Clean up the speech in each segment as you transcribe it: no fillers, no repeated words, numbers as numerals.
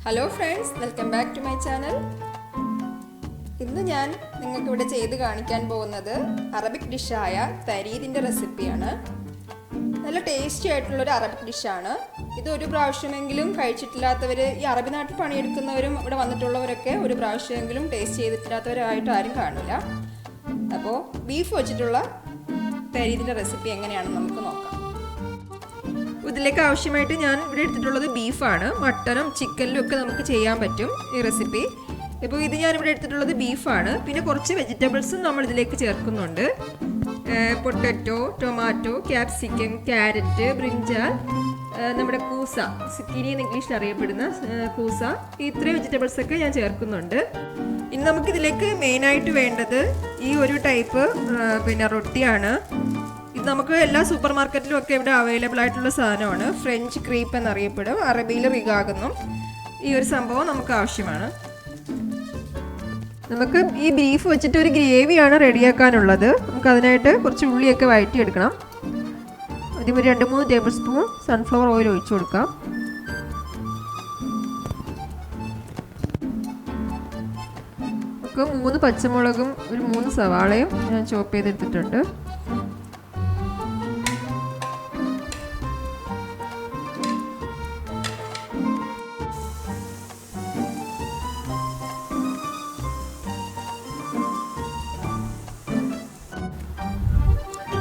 Hello friends, welcome back to my channel. ഇന്ന് ഞാൻ നിങ്ങൾക്ക് ഇവിടെ ചെയ്ത് കാണിക്കാൻ പോകുന്നത് അറബിക് ഡിഷായ തരീദിൻ്റെ റെസിപ്പിയാണ്. നല്ല ടേസ്റ്റി ആയിട്ടുള്ളൊരു അറബിക് ഡിഷാണ്. ഇത് ഒരു പ്രാവശ്യമെങ്കിലും കഴിച്ചിട്ടില്ലാത്തവർ, ഈ അറബി നാട്ടിൽ പണിയെടുക്കുന്നവരും ഇവിടെ വന്നിട്ടുള്ളവരൊക്കെ ഒരു പ്രാവശ്യമെങ്കിലും ടേസ്റ്റ് ചെയ്തിട്ടില്ലാത്തവരായിട്ട് ആരും കാണില്ല. അപ്പോൾ ബീഫ് വെച്ചിട്ടുള്ള തരീദിൻ്റെ റെസിപ്പി എങ്ങനെയാണെന്ന് നമുക്ക് നോക്കാം. ഇതിലേക്ക് ആവശ്യമായിട്ട് ഞാൻ ഇവിടെ എടുത്തിട്ടുള്ളത് ബീഫാണ്. മട്ടനും ചിക്കനിലും ഒക്കെ നമുക്ക് ചെയ്യാൻ പറ്റും ഈ റെസിപ്പി. ഇപ്പോൾ ഇത് ഞാനിവിടെ എടുത്തിട്ടുള്ളത് ബീഫാണ്. പിന്നെ കുറച്ച് വെജിറ്റബിൾസും നമ്മൾ ഇതിലേക്ക് ചേർക്കുന്നുണ്ട്. Potato, tomato, capsicum, carrot, brinjal, നമ്മുടെ കൂസ, സിക്കിനി എന്ന് ഇംഗ്ലീഷിൽ അറിയപ്പെടുന്ന കൂസ, ഇത്രയും വെജിറ്റബിൾസൊക്കെ ഞാൻ ചേർക്കുന്നുണ്ട്. ഇനി നമുക്കിതിലേക്ക് മെയിനായിട്ട് വേണ്ടത് ഈ ഒരു ടൈപ്പ് റൊട്ടിയാണ്. ഇത് നമുക്ക് എല്ലാ സൂപ്പർ മാർക്കറ്റിലും ഒക്കെ ഇവിടെ അവൈലബിൾ ആയിട്ടുള്ള സാധനമാണ്. ഫ്രഞ്ച് ക്രീപ്പ് എന്നറിയപ്പെടും, അറബിയിൽ റിഗാഗ് എന്നും ഈ ഒരു സംഭവം നമുക്ക് ആവശ്യമാണ്. നമുക്ക് ഈ ബീഫ് വെച്ചിട്ട് ഒരു ഗ്രേവിയാണ് റെഡിയാക്കാനുള്ളത്. നമുക്ക് അതിനായിട്ട് കുറച്ച് ഉള്ളിയൊക്കെ വഴറ്റിയെടുക്കണം. ആദ്യം ഒരു 2-3 ടേബിൾ സ്പൂൺ സൺഫ്ലവർ ഓയിൽ ഒഴിച്ചു കൊടുക്കാം. നമുക്ക് 3 പച്ചമുളകും ഒരു 3 സവാളയും ഞാൻ ചോപ്പ് ചെയ്തെടുത്തിട്ടുണ്ട്.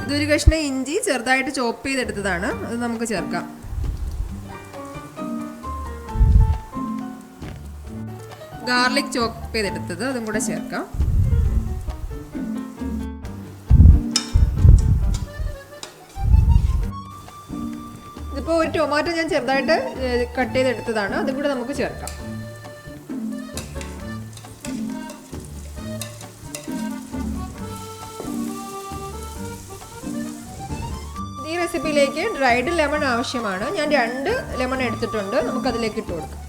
ഇതൊരു കഷ്ണം ഇഞ്ചി ചെറുതായിട്ട് ചോപ്പ് ചെയ്തെടുത്തതാണ്, അത് നമുക്ക് ചേർക്കാം. ഗാർലിക് ചോപ്പ് ചെയ്തെടുത്തത് അതും കൂടെ ചേർക്കാം. ഇതിപ്പോൾ ഒരു ടൊമാറ്റോ ഞാൻ ചെറുതായിട്ട് കട്ട് ചെയ്തെടുത്തതാണ്, അതും കൂടെ നമുക്ക് ചേർക്കാം. ഈ റെസിപ്പിയിലേക്ക് ഡ്രൈഡ് ലെമൺ ആവശ്യമാണ്. ഞാൻ 2 ലെമൺ എടുത്തിട്ടുണ്ട്, നമുക്കതിലേക്ക് ഇട്ട് കൊടുക്കാം.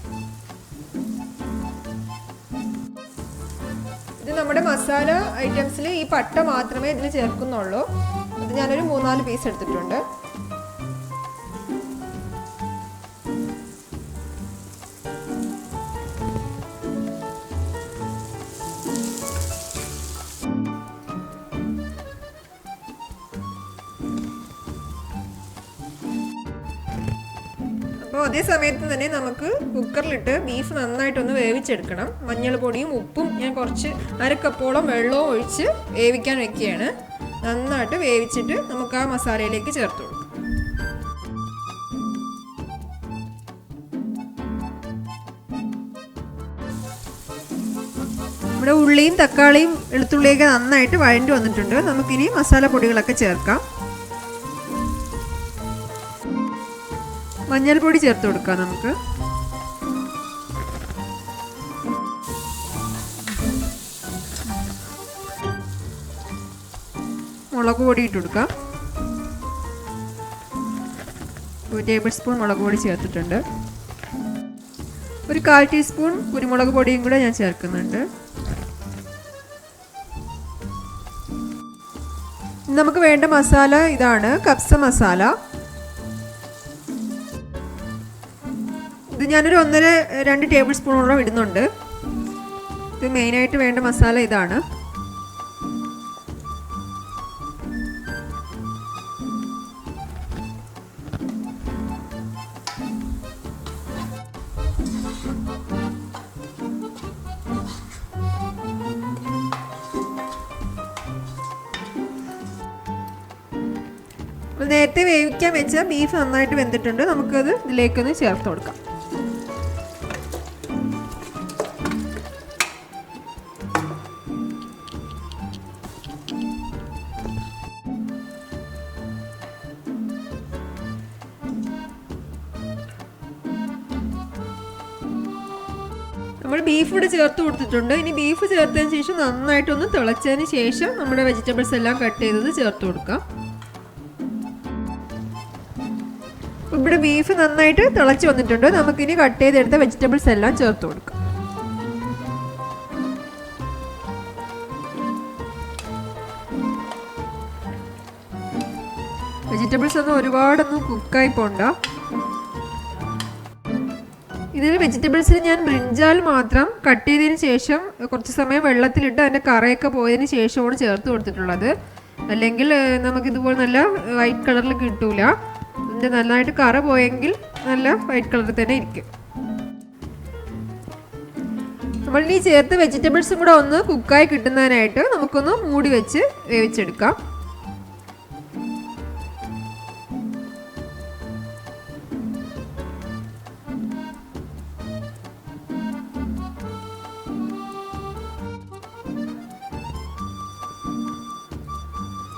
ഇത് നമ്മുടെ മസാല ഐറ്റംസിൽ ഈ പട്ട മാത്രമേ ഇതിൽ ചേർക്കുന്നുള്ളൂ. അത് ഞാനൊരു 3-4 പീസ് എടുത്തിട്ടുണ്ട്. അപ്പോൾ അതേ സമയത്ത് തന്നെ നമുക്ക് കുക്കറിലിട്ട് ബീഫ് നന്നായിട്ടൊന്ന് വേവിച്ചെടുക്കണം. മഞ്ഞൾ പൊടിയും ഉപ്പും ഞാൻ കുറച്ച് 1/2 കപ്പോളം വെള്ളവും ഒഴിച്ച് വേവിക്കാൻ വെക്കുകയാണ്. നന്നായിട്ട് വേവിച്ചിട്ട് നമുക്ക് ആ മസാലയിലേക്ക് ചേർത്ത് കൊടുക്കാം. നമ്മുടെ ഉള്ളിയും തക്കാളിയും വെളുത്തുള്ളിയൊക്കെ നന്നായിട്ട് വഴണ്ടി വന്നിട്ടുണ്ട്. നമുക്കിനി മസാല പൊടികളൊക്കെ ചേർക്കാം. മഞ്ഞൾപ്പൊടി ചേർത്ത് കൊടുക്കാം. നമുക്ക് മുളക് പൊടി ഇട്ട് കൊടുക്കാം. 1 ടേബിൾ സ്പൂൺ മുളക് പൊടി ചേർത്തിട്ടുണ്ട്. ഒരു 1/4 ടീസ്പൂൺ കുരുമുളക് പൊടിയും കൂടെ ഞാൻ ചേർക്കുന്നുണ്ട്. നമുക്ക് വേണ്ട മസാല ഇതാണ്, കബ്സ മസാല. ഇത് ഞാനൊരു 1-2 ടേബിൾ സ്പൂണോളം ഇടുന്നുണ്ട്. ഇത് മെയിനായിട്ട് വേണ്ട മസാല ഇതാണ്. നേരത്തെ വേവിക്കാൻ വെച്ച ബീഫ് നന്നായിട്ട് വെന്തിട്ടുണ്ട്. നമുക്കത് ഇതിലേക്കൊന്ന് ചേർത്ത് കൊടുക്കാം. നമ്മൾ ബീഫ് ഇവിടെ ചേർത്ത് കൊടുത്തിട്ടുണ്ട്. ഇനി ബീഫ് ചേർത്തതിന് ശേഷം നന്നായിട്ടൊന്ന് തിളച്ചതിന് ശേഷം നമ്മുടെ വെജിറ്റബിൾസ് എല്ലാം കട്ട് ചെയ്തത് ചേർത്ത് കൊടുക്കാം. ഇവിടെ ബീഫ് നന്നായിട്ട് തിളച്ച് വന്നിട്ടുണ്ട്. നമുക്കിനി കട്ട് ചെയ്തെടുത്ത വെജിറ്റബിൾസ് എല്ലാം ചേർത്ത് കൊടുക്കാം. വെജിറ്റബിൾസ് ഒന്നും ഒരുപാടൊന്നും കുക്കായി പോണ്ട. ഇതിൽ വെജിറ്റബിൾസിൽ ഞാൻ ബ്രിഞ്ചാൽ മാത്രം കട്ട് ചെയ്തതിന് ശേഷം കുറച്ച് സമയം വെള്ളത്തിലിട്ട് അതിൻ്റെ കറയൊക്കെ പോയതിന് ശേഷമാണ് ചേർത്ത് കൊടുത്തിട്ടുള്ളത്. അല്ലെങ്കിൽ നമുക്കിതുപോലെ നല്ല വൈറ്റ് കളറിൽ കിട്ടൂല. ഇതിൻ്റെ നന്നായിട്ട് കറ പോയെങ്കിൽ നല്ല വൈറ്റ് കളറിൽ തന്നെ ഇരിക്കും. നമ്മൾ ഈ ചേർത്ത് വെജിറ്റബിൾസും കൂടെ ഒന്ന് കുക്കായി കിട്ടുന്നതിനായിട്ട് നമുക്കൊന്ന് മൂടി വെച്ച് വേവിച്ചെടുക്കാം.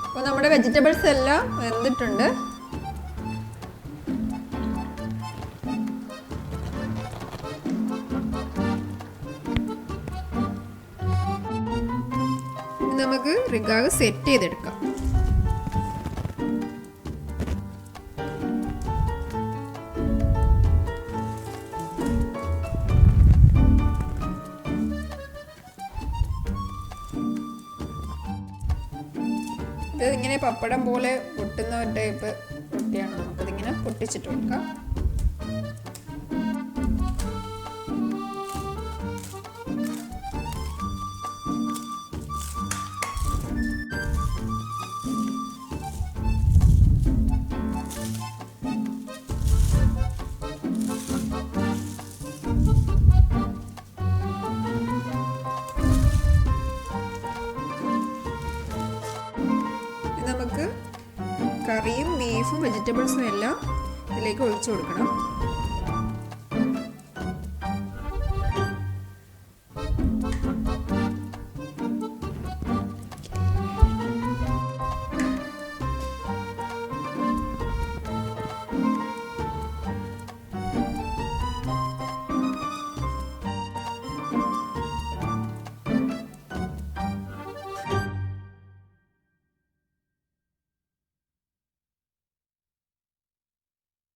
അപ്പോൾ നമ്മുടെ വെജിറ്റബിൾസ് എല്ലാം വെന്തിട്ടുണ്ട്. നമുക്ക് റിഗാഗ് സെറ്റ് ചെയ്തെടുക്കാം. ഇതിങ്ങനെ പപ്പടം പോലെ പൊട്ടുന്ന ഒരു ടൈപ്പ് റൊട്ടിയാണ്. നമുക്കതിങ്ങനെ പൊട്ടിച്ചിട്ട് കൊടുക്കാം. നമുക്ക് കറിയും ബീഫും വെജിറ്റബിൾസും എല്ലാം ഇതിലേക്ക് ഒഴിച്ചു കൊടുക്കണം.